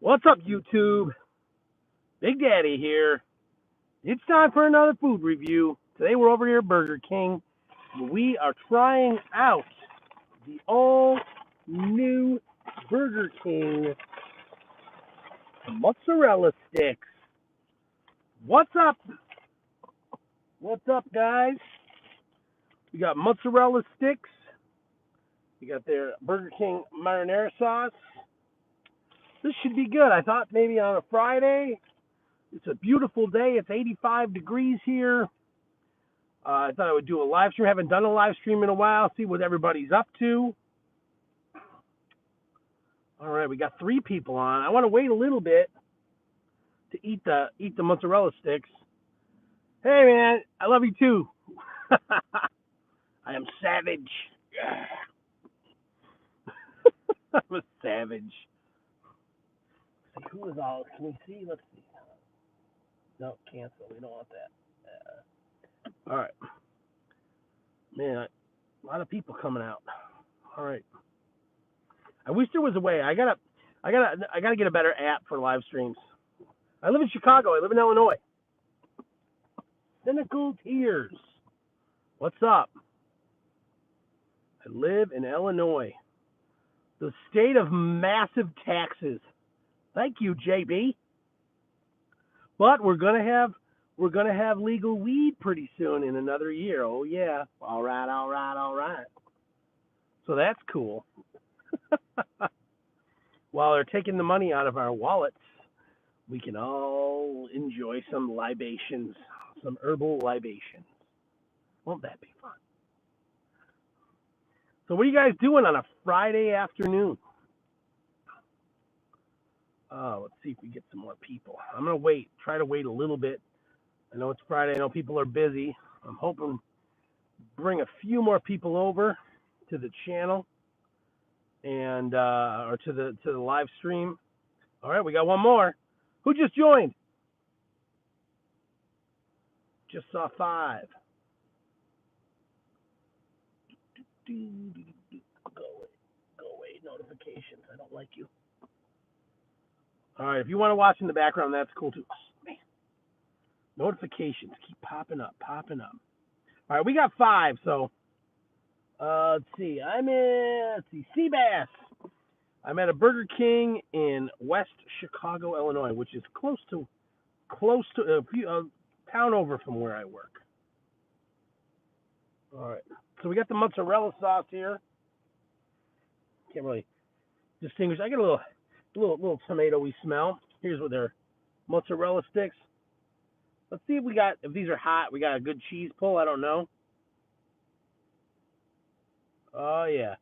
What's up, YouTube? Big Daddy here. It's time for another food review. Today we're over here at Burger King. We are trying out the all-new Burger King mozzarella sticks. What's up? What's up, guys? We got mozzarella sticks. We got their Burger King marinara sauce. This should be good. I thought maybe on a Friday. It's a beautiful day. It's 85 degrees here. I thought I would do a live stream. I haven't done a live stream in a while. See what everybody's up to. All right, we got 3 people on. I want to wait a little bit to eat the mozzarella sticks. Hey, man, I love you too. I am savage. I'm a savage. Let's see, who is all? Can we see? Let's see. No, cancel. We don't want that. All right. Man, a lot of people coming out. All right. I wish there was a way. I gotta get a better app for live streams. I live in Chicago. I live in Illinois. Cynical Tears. What's up? I live in Illinois. The state of massive taxes. Thank you, JB. But we're gonna have legal weed pretty soon in another year. Oh yeah. All right. So that's cool. While they're taking the money out of our wallets, we can all enjoy some libations, some herbal libations. Won't that be fun? So what are you guys doing on a Friday afternoon? Let's see if we get some more people. I'm going to try to wait a little bit. I know it's Friday. I know people are busy. I'm hoping to bring a few more people over to the channel and or to the live stream. All right, we got one more. Who just joined? Just saw 5. Go away, notifications. I don't like you. All right, if you want to watch in the background, that's cool too. Oh, man. Notifications keep popping up. All right, we got 5, so let's see. Seabass. I'm at a Burger King in West Chicago, Illinois, which is close to a town over from where I work. All right, so we got the mozzarella sauce here. Can't really distinguish. I get a little tomatoey smell. Here's what their mozzarella sticks. Let's see if these are hot. We got a good cheese pull. I don't know. Oh yeah.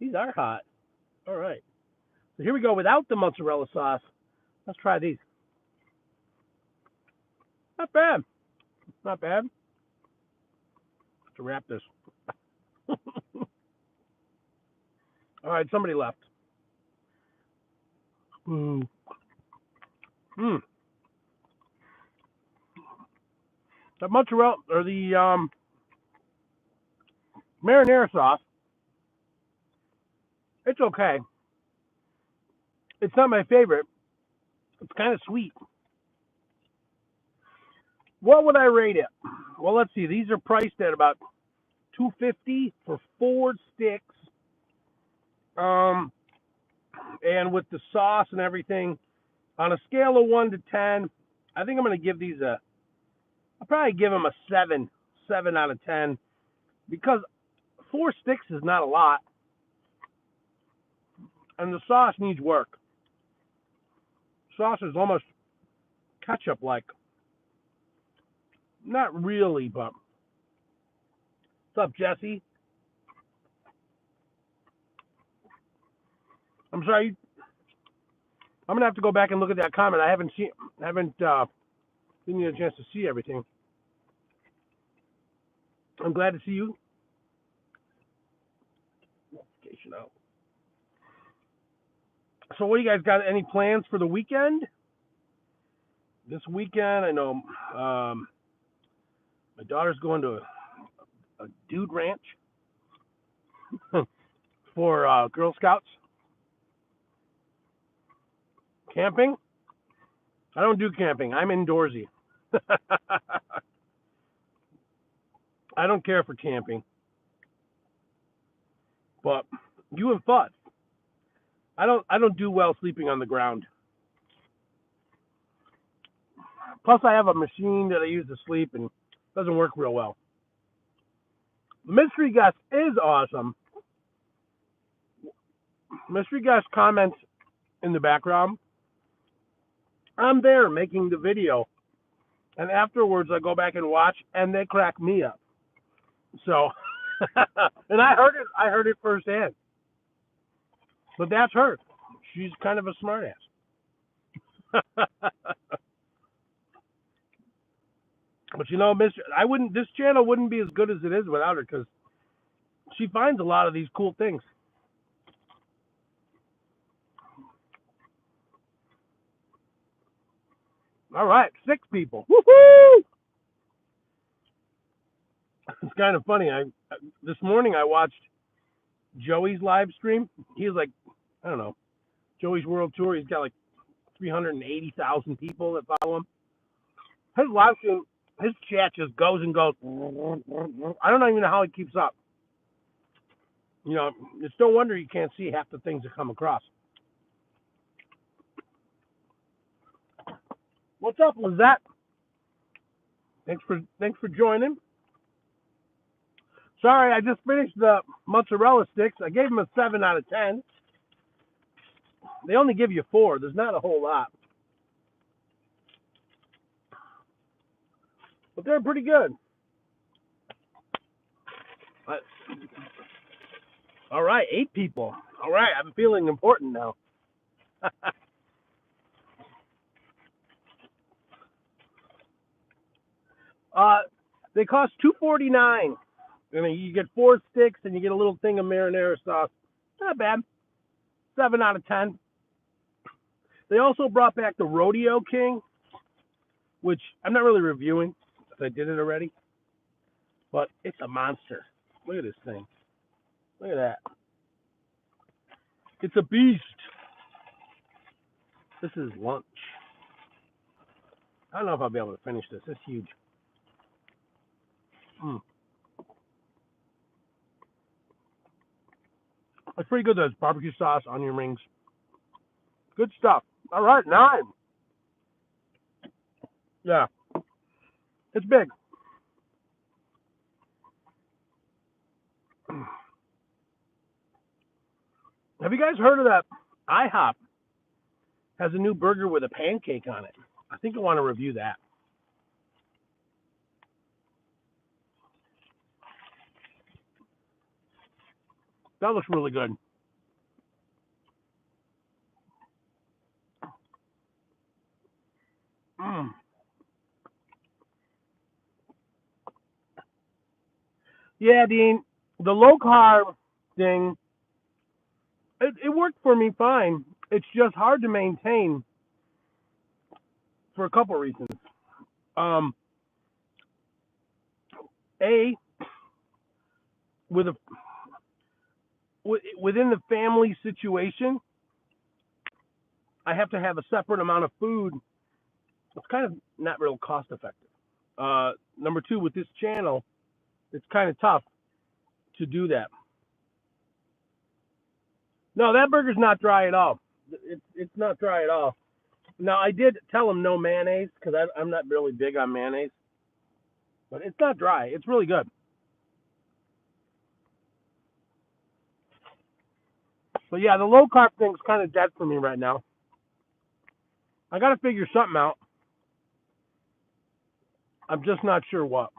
These are hot. All right. So here we go without the mozzarella sauce. Let's try these. Not bad. Have to wrap this. All right, somebody left. The mozzarella or the marinara sauce. It's okay. It's not my favorite. It's kind of sweet. What would I rate it? Well, let's see. These are priced at about $2.50 for 4 sticks. And with the sauce and everything, on a scale of 1 to 10, I think I'm going to give these I'll probably give them a 7 out of 10, because 4 sticks is not a lot, and the sauce needs work. Sauce is almost ketchup-like. Not really, but what's up, Jesse? I'm sorry. I'm gonna have to go back and look at that comment. I haven't didn't get a chance to see everything. I'm glad to see you. Notification out. So what do you guys got? Any plans for the weekend? this weekend, I know my daughter's going to a dude ranch for Girl Scouts. Camping? I don't do camping. I'm indoorsy. I don't care for camping. But you have thought. I don't do well sleeping on the ground. Plus I have a machine that I use to sleep and it doesn't work real well. The mystery guest is awesome. Mystery guest comments in the background. I'm there making the video. And afterwards I go back and watch and they crack me up. So and I heard it firsthand. But that's her. She's kind of a smartass. But you know, this channel wouldn't be as good as it is without her because she finds a lot of these cool things. All right, 6 people. Woohoo! It's kind of funny. This morning I watched Joey's live stream. He's like, I don't know, Joey's World Tour. He's got like 380,000 people that follow him. His live stream, his chat just goes and goes. I don't even know how he keeps up. You know, it's no wonder you can't see half the things that come across. What's up, Lizette? Thanks for joining. Sorry, I just finished the mozzarella sticks. I gave them a 7 out of 10. They only give you 4. There's not a whole lot. But they're pretty good. All right, 8 people. All right, I'm feeling important now. They cost $2.49. I mean, you get 4 sticks and you get a little thing of marinara sauce. Not bad. 7 out of 10. They also brought back the Rodeo King, which I'm not really reviewing because I did it already. But it's a monster. Look at this thing. Look at that. It's a beast. This is lunch. I don't know if I'll be able to finish this. It's huge. It's pretty good. There's barbecue sauce, onion rings. Good stuff. All right, 9. Yeah. It's big. Have you guys heard of that? IHOP has a new burger with a pancake on it. I think I want to review that. That looks really good. Yeah, Dean, the low carb thing, it worked for me fine. It's just hard to maintain for a couple reasons. A, within the family situation, I have to have a separate amount of food. It's kind of not real cost effective. Number 2, with this channel, it's kind of tough to do that. No, that burger's not dry at all. It's not dry at all. Now, I did tell him no mayonnaise because I'm not really big on mayonnaise. But it's not dry. It's really good. But yeah, the low carb thing's kind of dead for me right now. I got to figure something out. I'm just not sure what.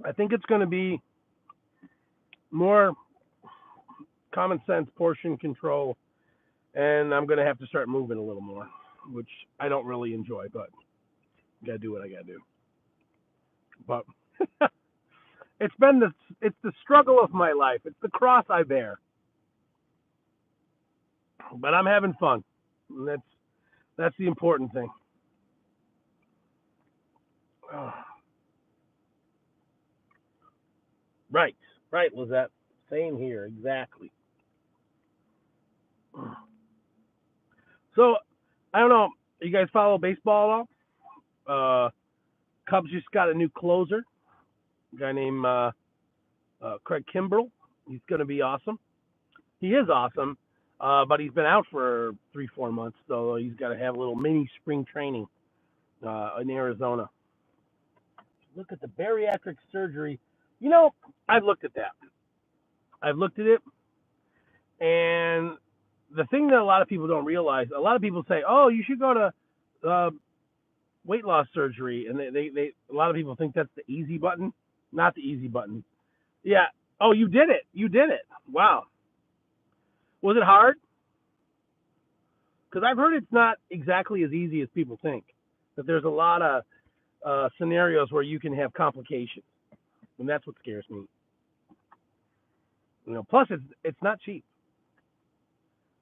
I think it's going to be more common sense portion control, and I'm going to have to start moving a little more, which I don't really enjoy, but got to do what I got to do. But it's the struggle of my life. It's the cross I bear. But I'm having fun. And that's the important thing. Oh. Right, Lizette. Same here, exactly. So, I don't know. You guys follow baseball at all? Cubs just got a new closer, a guy named Craig Kimbrell. He's going to be awesome. He is awesome, but he's been out for 3-4 months, so he's got to have a little mini spring training in Arizona. Look at the bariatric surgery. You know, I've looked at that. I've looked at it, and the thing that a lot of people don't realize, a lot of people say, "Oh, you should go to weight loss surgery," and they a lot of people think that's the easy button. Not the easy button. Yeah. Oh, you did it. You did it. Wow. Was it hard? Because I've heard it's not exactly as easy as people think. That there's a lot of scenarios where you can have complications, and that's what scares me. You know, plus it's not cheap.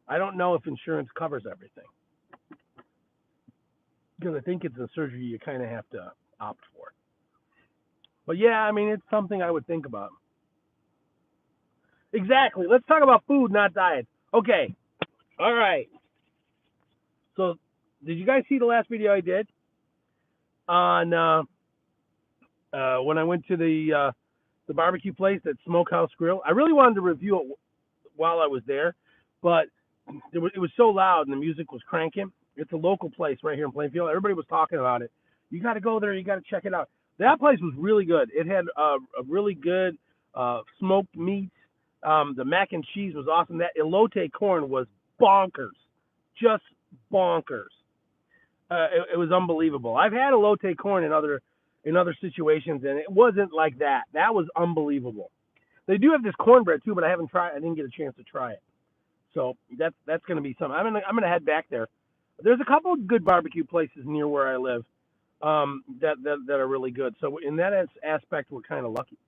I don't know if insurance covers everything because I think it's a surgery you kind of have to opt for. But yeah, I mean it's something I would think about. Exactly. Let's talk about food, not diet. Okay. All right. So, did you guys see the last video I did on when I went to the barbecue place at Smokehouse Grill? I really wanted to review it while I was there, but it was so loud and the music was cranking. It's a local place right here in Plainfield. Everybody was talking about it. You got to go there. You got to check it out. That place was really good. It had a really good smoked meats. The mac and cheese was awesome. That elote corn was bonkers, just bonkers. It was unbelievable. I've had elote corn in other situations, and it wasn't like that. That was unbelievable. They do have this cornbread too, but I haven't tried. I didn't get a chance to try it. So that's going to be something. I'm gonna head back there. There's a couple of good barbecue places near where I live that are really good. So in that aspect, we're kind of lucky.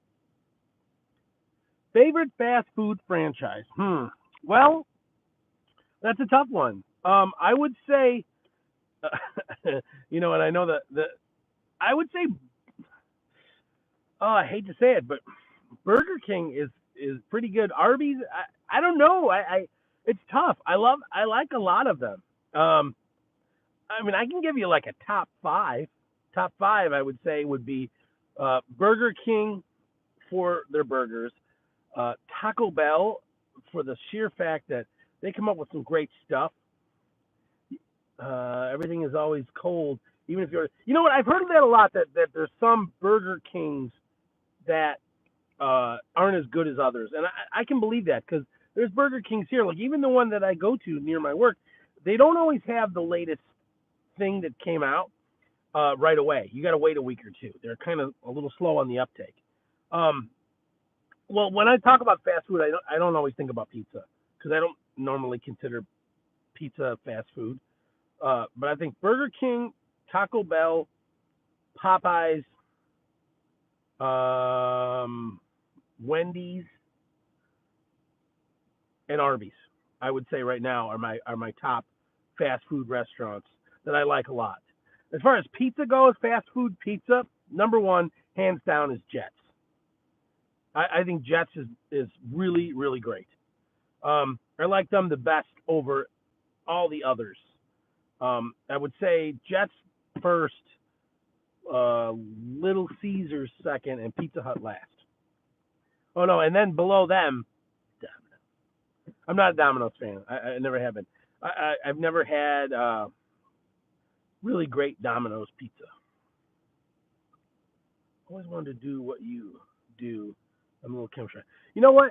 Favorite fast food franchise? Well, that's a tough one. I would say, you know, and I know that I would say, oh, I hate to say it, but Burger King is pretty good. Arby's, I don't know. It's tough. I like a lot of them. I mean, I can give you like a top five. Top five, I would say, would be Burger King for their burgers, Taco Bell for the sheer fact that they come up with some great stuff. Everything is always cold, even if you're. You know what? I've heard of that a lot. That there's some Burger Kings that aren't as good as others, and I can believe that because there's Burger Kings here. Like even the one that I go to near my work, they don't always have the latest thing that came out right away. You got to wait a week or two. They're kind of a little slow on the uptake. Well, when I talk about fast food, I don't always think about pizza because I don't normally consider pizza fast food. But I think Burger King, Taco Bell, Popeyes, Wendy's, and Arby's, I would say right now are my top fast food restaurants that I like a lot. As far as pizza goes, fast food pizza, number one, hands down, is Jets. I think Jets is really, really great. I like them the best over all the others. I would say Jets first, Little Caesars second, and Pizza Hut last. Oh no, and then below them, Domino's. I'm not a Domino's fan. I never have been. I've never had really great Domino's pizza. Always wanted to do what you do. I'm a little camera shy. You know what?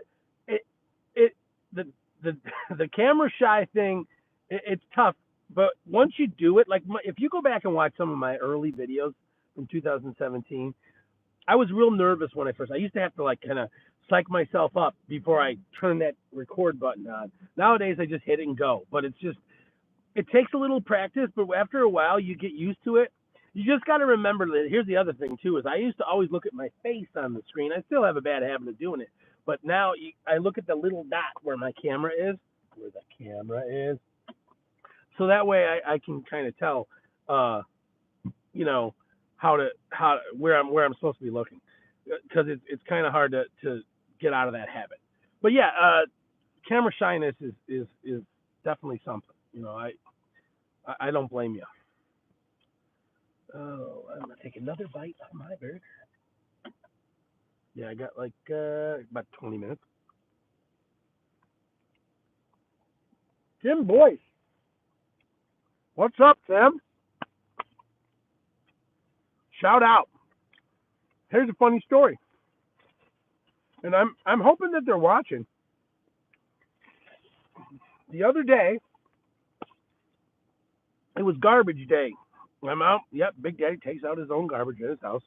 The the the camera shy thing. It's tough, but once you do it, like if you go back and watch some of my early videos from 2017, I was real nervous when I used to have to like kind of psych myself up before I turn that record button on. Nowadays I just hit it and go. But it takes a little practice, but after a while you get used to it. You just got to remember that. Here's the other thing too: is I used to always look at my face on the screen. I still have a bad habit of doing it, but now I look at the little dot where my camera is. Where the camera is. so that way I can kind of tell, uh, you know, how where I'm supposed to be looking, because it's kind of hard to get out of that habit. But yeah, camera shyness is definitely something. I don't blame you. Oh, I'm gonna take another bite of my burger. Yeah, I got like about 20 minutes. Tim Boyce, what's up, Tim? Shout out. Here's a funny story, and I'm hoping that they're watching. The other day, it was garbage day. I'm out. Yep, Big Daddy takes out his own garbage in his house.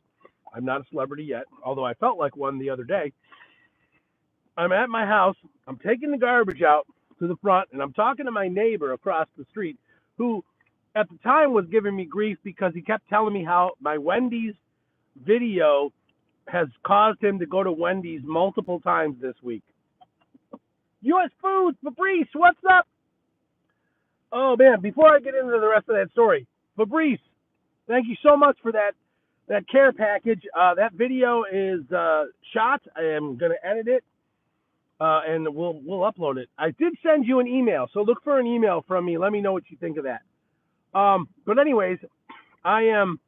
I'm not a celebrity yet, although I felt like one the other day. I'm at my house. I'm taking the garbage out to the front, and I'm talking to my neighbor across the street, who at the time was giving me grief because he kept telling me how my Wendy's video has caused him to go to Wendy's multiple times this week. U.S. Foods, Fabrice, what's up? Oh man, before I get into the rest of that story, Fabrice, thank you so much for that care package. That video is shot. I am gonna edit it, and we'll upload it. I did send you an email, so look for an email from me. Let me know what you think of that. But anyways, I am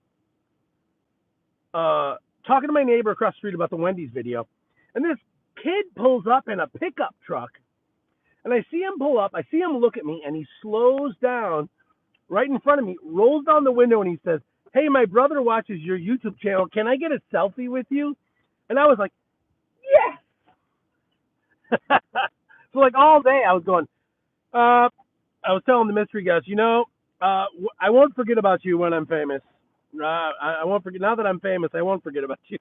talking to my neighbor across the street about the Wendy's video, and this kid pulls up in a pickup truck, and I see him pull up. I see him look at me, and he slows down right in front of me, rolls down the window, and he says, "Hey, my brother watches your YouTube channel. Can I get a selfie with you?" And I was like, "Yes!" So like all day, I was going. I was telling the mystery guest, I won't forget about you when I'm famous. I won't forget. Now that I'm famous, I won't forget about you.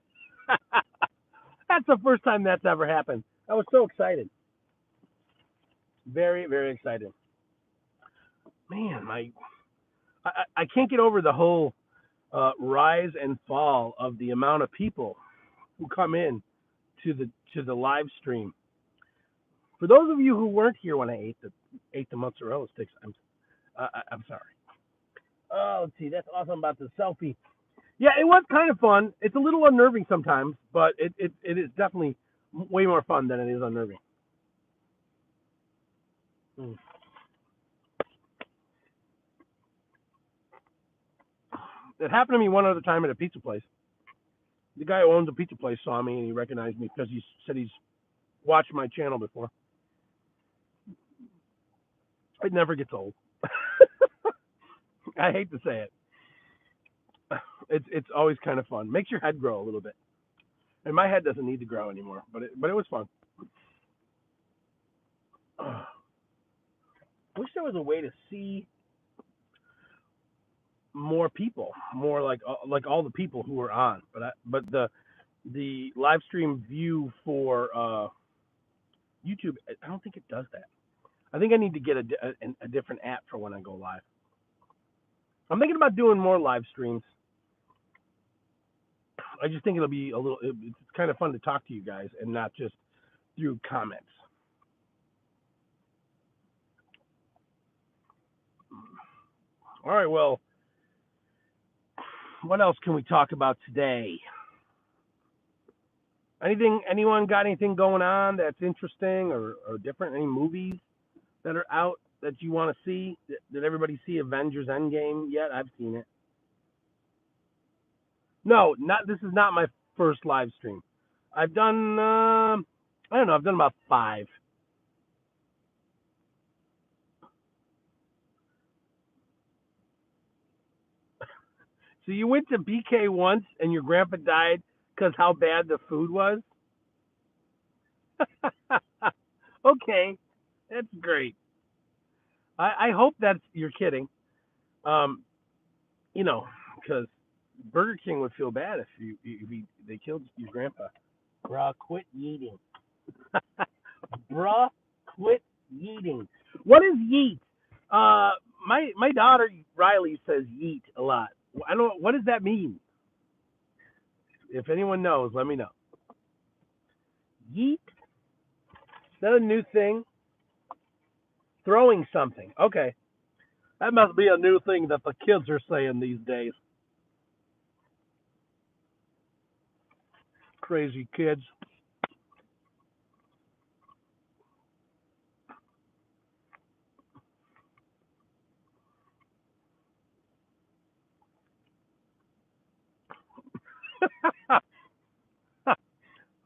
That's the first time that's ever happened. I was so excited. Very, very excited. Man, I can't get over the whole rise and fall of the amount of people who come in to the live stream. For those of you who weren't here when I ate the mozzarella sticks, I'm sorry. Oh, let's see. That's awesome about the selfie. Yeah, it was kind of fun. It's a little unnerving sometimes, but it is definitely way more fun than it is unnerving. Mm. It happened to me one other time at a pizza place. The guy who owns the pizza place saw me and he recognized me because he said he's watched my channel before. It never gets old. I hate to say it. It's always kind of fun. Makes your head grow a little bit. And my head doesn't need to grow anymore, but it was fun. I wish there was a way to see more people, more like all the people who are on. But the live stream view for YouTube, I don't think it does that. I think I need to get a different app for when I go live. I'm thinking about doing more live streams. I just think it'll be it's kind of fun to talk to you guys and not just through comments. All right, well, what else can we talk about today? Anyone got anything going on that's interesting or different? Any movies that are out that you want to see? Did everybody see Avengers Endgame yet? I've seen it. No, not this is not my first live stream. I've done I don't know, I've done about 5. So you went to BK once and your grandpa died because how bad the food was? Okay, that's great. I hope that's you're kidding. Um, because Burger King would feel bad if they killed your grandpa. Bruh, quit eating. Bruh, quit yeeting. What is yeet? Uh, my daughter Riley says yeet a lot. I don't. What does that mean? If anyone knows, let me know. Yeet? Is that a new thing? Throwing something. Okay. That must be a new thing that the kids are saying these days. Crazy kids.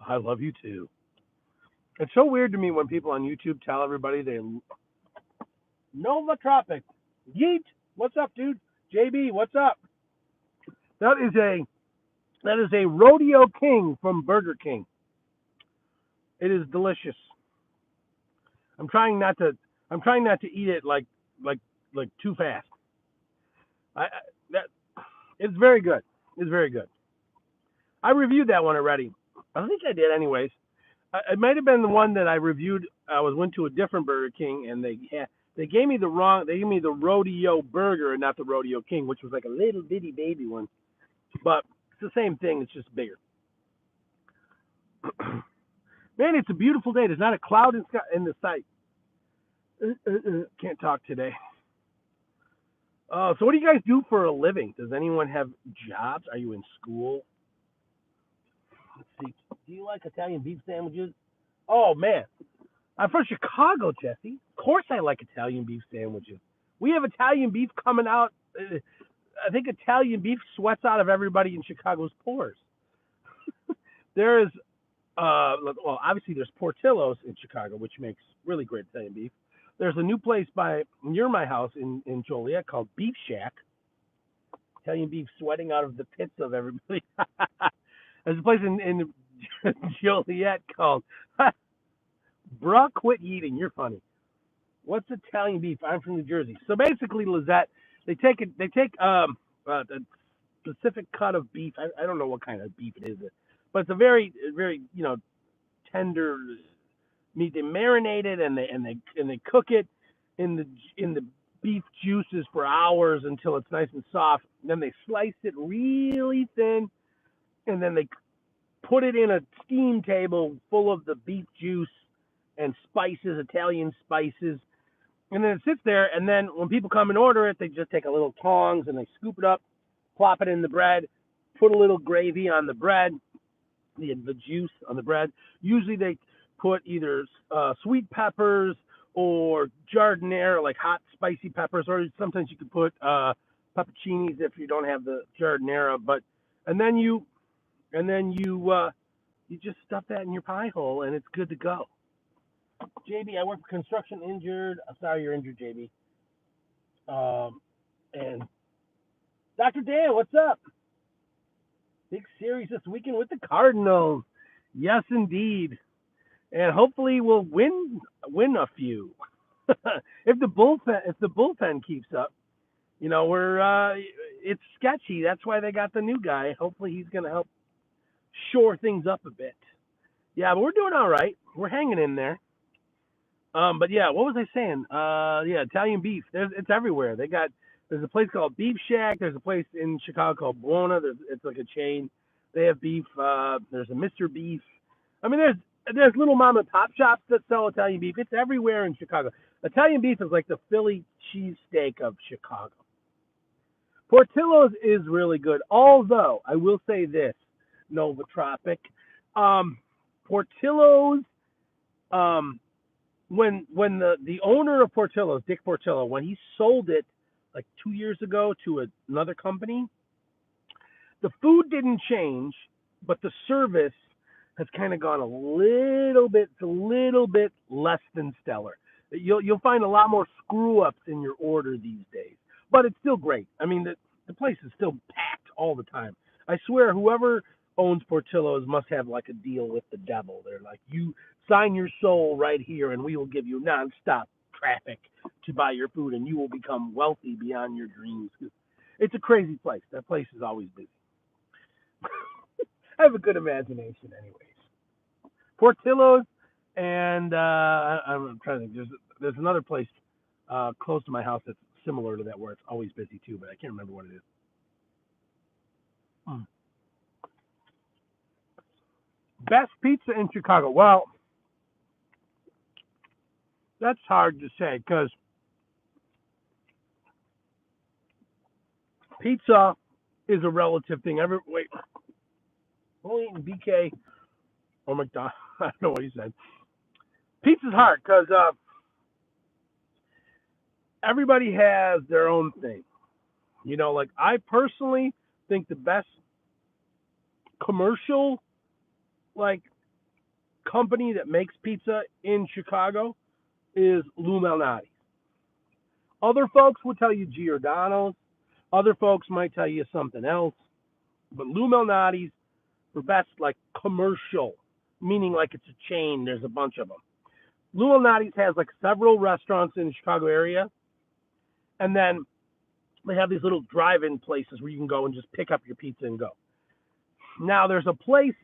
I love you too. It's so weird to me when people on YouTube tell everybody they Nova Tropic. Yeet. What's up, dude? JB, what's up? That is a Rodeo King from Burger King. It is delicious. I'm trying not to eat it like like too fast. I that it's very good. It's very good. I reviewed that one already. I think I did anyways. It might have been the one that I reviewed. Went to a different Burger King and they gave me the Rodeo Burger and not the Rodeo King, which was like a little bitty baby one. But it's the same thing. It's just bigger. Man, it's a beautiful day. There's not a cloud in the sight. Can't talk today. So what do you guys do for a living? Does anyone have jobs? Are you in school? Let's see. Do you like Italian beef sandwiches? Oh man, I'm from Chicago, Jesse. Of course I like Italian beef sandwiches. We have Italian beef coming out. I think Italian beef sweats out of everybody in Chicago's pores. There is, well, obviously there's Portillo's in Chicago, which makes really great Italian beef. There's a new place near my house in Joliet called Beef Shack. Italian beef sweating out of the pits of everybody. There's a place in Joliet called Bruh, quit eating. You're funny. What's Italian beef? I'm from New Jersey. So basically, Lizette, they take a specific cut of beef. I don't know what kind of beef it is, but it's a very tender meat. They marinate it and they cook it in the beef juices for hours until it's nice and soft. Then they slice it really thin, and then they put it in a steam table full of the beef juice and spices, Italian spices. And then it sits there, and then when people come and order it, they just take a little tongs and they scoop it up, plop it in the bread, put a little gravy on the bread, the juice on the bread. Usually they put either sweet peppers or giardiniera, like hot spicy peppers, or sometimes you could put pepperoncinis if you don't have the giardiniera. And then you just stuff that in your pie hole, and it's good to go. JB, I work for construction injured. I'm sorry you're injured, JB. And Dr. Dan, what's up? Big series this weekend with the Cardinals. Yes, indeed. And hopefully we'll win a few. if the bullpen keeps up, it's sketchy. That's why they got the new guy. Hopefully he's going to help shore things up a bit. Yeah, but we're doing all right. We're hanging in there. But yeah, what was I saying? Yeah, Italian beef. It's everywhere. There's a place called Beef Shack. There's a place in Chicago called Buona. It's like a chain. They have beef. There's a Mr. Beef. I mean, there's little mom and pop shops that sell Italian beef. It's everywhere in Chicago. Italian beef is like the Philly cheesesteak of Chicago. Portillo's is really good. Although I will say this, Nova Tropic, Portillo's, when the owner of Portillo's, Dick Portillo, when he sold it like 2 years ago to another company, the food didn't change, but the service has kind of gone a little bit less than stellar. You'll find a lot more screw ups in your order these days, but it's still great. I mean, the place is still packed all the time. I swear, whoever owns Portillo's must have like a deal with the devil. They're like, you sign your soul right here, and we will give you nonstop traffic to buy your food, and you will become wealthy beyond your dreams. It's a crazy place. That place is always busy. I have a good imagination, anyways. Portillo's, and I'm trying to think. There's another place close to my house that's similar to that where it's always busy too, but I can't remember what it is. Best pizza in Chicago. Well, that's hard to say because Pizza is a relative thing. Wait, only eating BK or McDonald's. I don't know what he said. Pizza's hard because everybody has their own thing. You know, like I personally think the best commercial like company that makes pizza in Chicago is Lou Malnati's. Other folks would tell you Giordano's. Other folks might tell you something else. But Lou Malnati's for best like commercial, meaning like it's a chain. There's a bunch of them. Lou Malnati's has like several restaurants in the Chicago area, and then they have these little drive-in places where you can go and just pick up your pizza and go. Now there's a place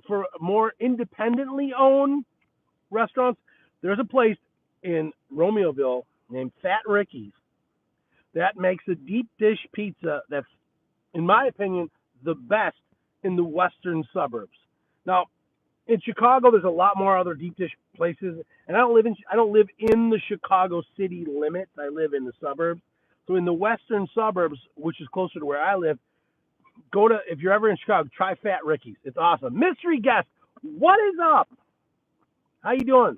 for more independently owned restaurants. There's a place in Romeoville named Fat Ricky's that makes a deep dish pizza that's, in my opinion, the best in the western suburbs. Now, in Chicago, there's a lot more other deep dish places, and I don't live in the Chicago city limits. I live in the suburbs. So in the western suburbs, which is closer to where I live, if you're ever in Chicago, try Fat Ricky's. It's awesome. Mystery guest, what is up? How you doing?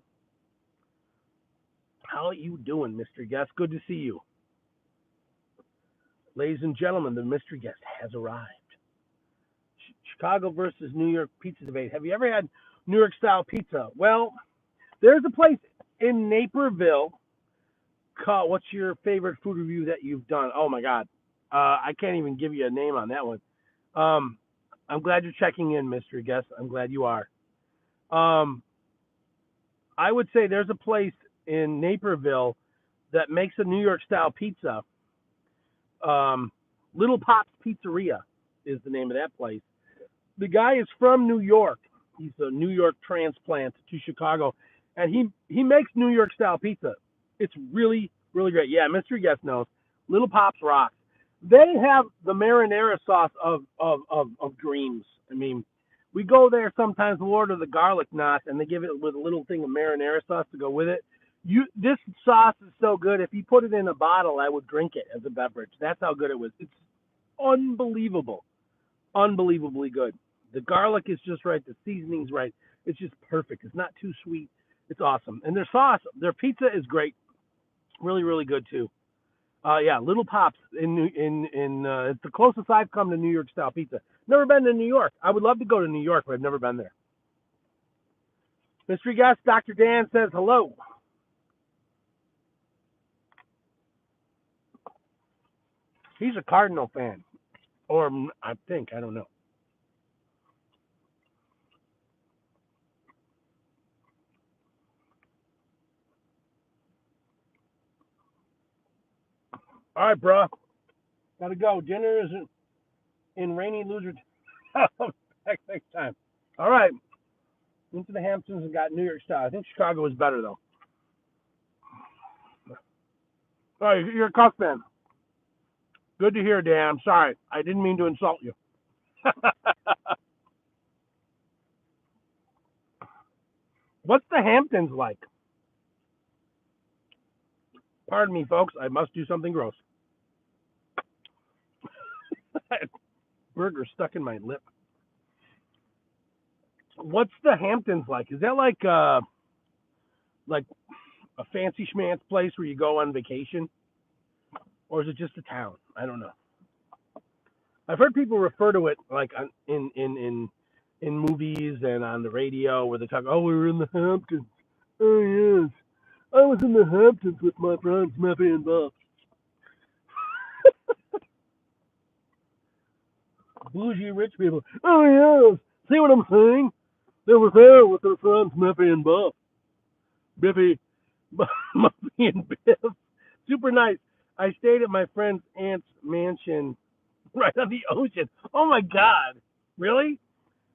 How you doing, mystery guest? Good to see you. Ladies and gentlemen, the mystery guest has arrived. Chicago versus New York pizza debate. Have you ever had New York style pizza? Well, there's a place in Naperville called, what's your favorite food review that you've done? Oh my God. I can't even give you a name on that one. I'm glad you're checking in, mystery guest. I'm glad you are. I would say there's a place in Naperville that makes a New York style pizza. Little Pop's Pizzeria is the name of that place. The guy is from New York. He's a New York transplant to Chicago, and he makes New York style pizza. It's really, really great. Yeah, mystery guest knows. Little Pop's rocks. They have the marinara sauce of dreams. I mean, we go there sometimes. We'll order the garlic knots, and they give it with a little thing of marinara sauce to go with it. This sauce is so good. If you put it in a bottle, I would drink it as a beverage. That's how good it was. It's unbelievable, unbelievably good. The garlic is just right. The seasoning's right. It's just perfect. It's not too sweet. It's awesome. And their sauce, their pizza is great. Really, really good too. Yeah, Little Pops it's the closest I've come to New York style pizza. Never been to New York. I would love to go to New York, but I've never been there. Mystery guest, Dr. Dan says hello. He's a Cardinal fan, or I don't know. All right, bro. Gotta go. Dinner isn't in rainy loser. Next time. All right. Went to the Hamptons and got New York style. I think Chicago is better though. All right, you're a Cubs fan. Good to hear, Dan. I'm sorry. I didn't mean to insult you. What's the Hamptons like? Pardon me, folks. I must do something gross. Burger stuck in my lip. What's the Hamptons like? Is that like a fancy schmancy place where you go on vacation, or is it just a town? I don't know. I've heard people refer to it like in movies and on the radio where they talk, oh, we were in the Hamptons. Oh yes, I was in the Hamptons with my friends Mappy and Bob. Bougie rich people. Oh yes, see what I'm saying? They were there with their friends Mappy and Bob. Biffy, Muffy and Biff. Super nice. I stayed at my friend's aunt's mansion right on the ocean. Oh my God. Really?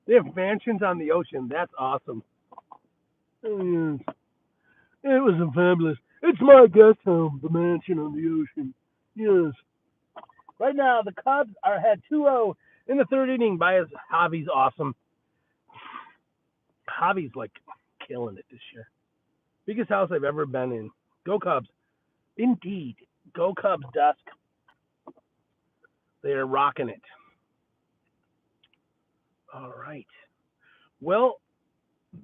They have mansions on the ocean. That's awesome. Oh, yes. It was fabulous. It's my guest home, the mansion on the ocean. Yes. Right now, the Cubs are ahead 2-0 in the third inning by his Javi's awesome. Javi's like killing it this year. Biggest house I've ever been in. Go Cubs. Indeed. Go Cubs, Dusk. They're rocking it. All right. Well,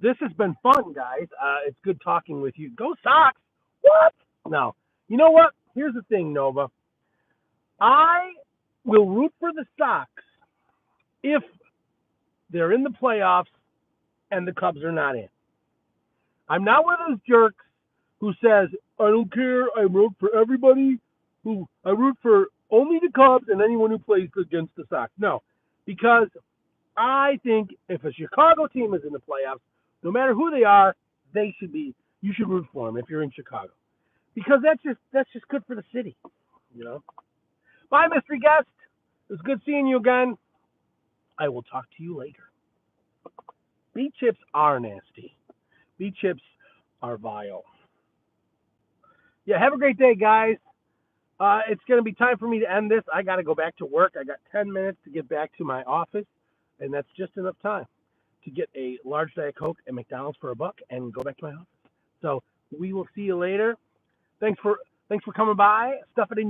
this has been fun, guys. It's good talking with you. Go Sox! What? No. You know what? Here's the thing, Nova. I will root for the Sox if they're in the playoffs and the Cubs are not in. I'm not one of those jerks who says, I don't care, I root for everybody. I root for only the Cubs and anyone who plays against the Sox. No, because I think if a Chicago team is in the playoffs, no matter who they are, you should root for them if you're in Chicago. Because that's just good for the city, you know. Bye, mystery guest. It was good seeing you again. I will talk to you later. Beet chips are nasty. Beet chips are vile. Yeah, have a great day, guys. It's going to be time for me to end this. I got to go back to work. I got 10 minutes to get back to my office, and that's just enough time to get a large Diet Coke at McDonald's for $1 and go back to my office. So we will see you later. Thanks for coming by. Stuff it in